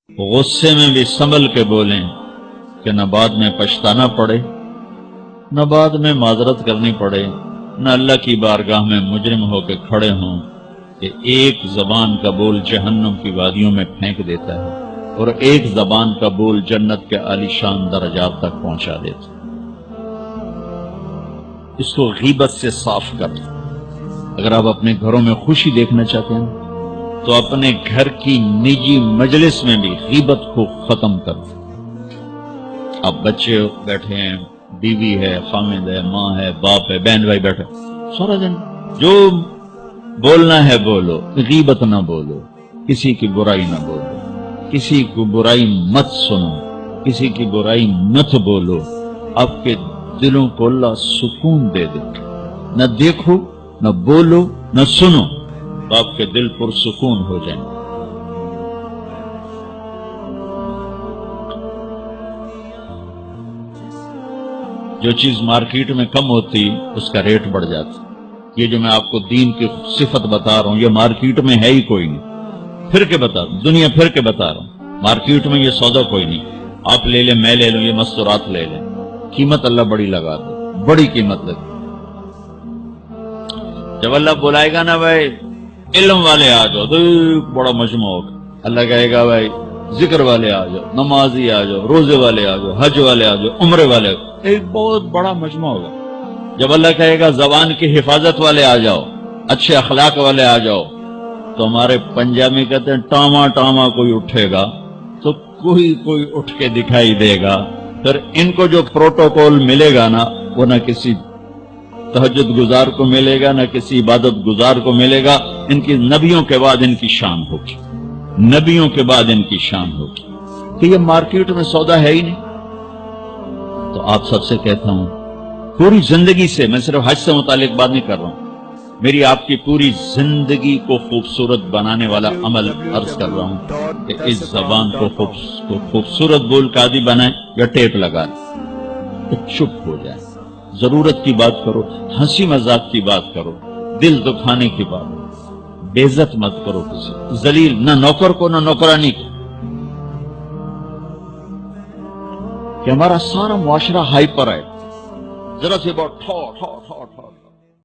غصے میں بھی سنبھل کے بولیں کہ نہ بعد میں پچھتانا پڑے، نہ بعد میں معذرت کرنی پڑے، نہ اللہ کی بارگاہ میں مجرم ہو کے کھڑے ہوں کہ ایک زبان کا بول جہنم کی وادیوں میں پھینک دیتا ہے اور ایک زبان کا بول جنت کے عالی شان درجات تک پہنچا دیتا ہے۔ اس کو غیبت سے صاف کر دیں۔ اگر آپ اپنے گھروں میں خوشی دیکھنا چاہتے ہیں تو اپنے گھر کی نجی مجلس میں بھی غیبت کو ختم کر دیں۔ اب بچے بیٹھے ہیں، بیوی ہے، خامد ہے، ماں ہے، باپ ہے، بہن بھائی بیٹھے، سارا دن جو بولنا ہے بولو، غیبت نہ بولو، کسی کی برائی نہ بولو، کسی کو برائی مت سنو، کسی کی برائی مت بولو۔ آپ کے دلوں کو اللہ سکون دے دے، نہ دیکھو، نہ بولو، نہ سنو، تو آپ کے دل پرسکون ہو جائیں۔ جو چیز مارکیٹ میں کم ہوتی اس کا ریٹ بڑھ جاتا۔ یہ جو میں آپ کو دین کی صفت بتا رہا ہوں یہ مارکیٹ میں ہے ہی کوئی نہیں، پھر کے بتا رہا ہوں، دنیا پھر کے بتا رہا ہوں، مارکیٹ میں یہ سودا کوئی نہیں۔ آپ لے لیں، میں لے لوں، یہ مستورات لے لیں، قیمت اللہ بڑی لگا دے، بڑی قیمت لگے۔ جب اللہ بلائے گا نا بھائی علم والے آ جاؤ، تو بڑا مجمع ہوگا، اللہ کہے گا بھائی ذکر والے آ جاؤ، نمازی آ جاؤ، روزے والے آ جاؤ، حج والے آ جاؤ، عمرے والے آ جاؤ، ایک بہت بڑا مجمع ہوگا۔ جب اللہ کہے گا زبان کی حفاظت والے آ جاؤ، اچھے اخلاق والے آ جاؤ، تو ہمارے پنجابی کہتے ہیں ٹاما ٹاما کوئی اٹھے گا تو کوئی اٹھ کے دکھائی دے گا۔ پھر ان کو جو پروٹوکول ملے گا نا وہ نہ کسی تہجد گزار کو ملے گا، نہ کسی عبادت گزار کو ملے گا۔ ان کی نبیوں کے بعد ان کی شان ہوگی، نبیوں کے بعد ان کی شان ہوگی، کہ یہ مارکیٹ میں سودا ہے ہی نہیں۔ تو آپ سب سے کہتا ہوں پوری زندگی سے، میں صرف حج سے متعلق بات نہیں کر رہا ہوں، میری آپ کی پوری زندگی کو خوبصورت بنانے والا عمل عرض کر رہا ہوں کہ اس زبان کو خوبصورت بول کا عادی بنائیں یا ٹیپ لگا لیں، چپ ہو جائیں، ضرورت کی بات کرو، ہنسی مذاق کی بات کرو، دل دکھانے کی بات کرو، بے عزت مت کرو کسی، ذلیل نہ نوکر کو نہ نوکرانی کو، کہ ہمارا سارا معاشرہ ہائپر ہے، ذرا سے بہت ٹھو ٹھو ٹھو ٹھو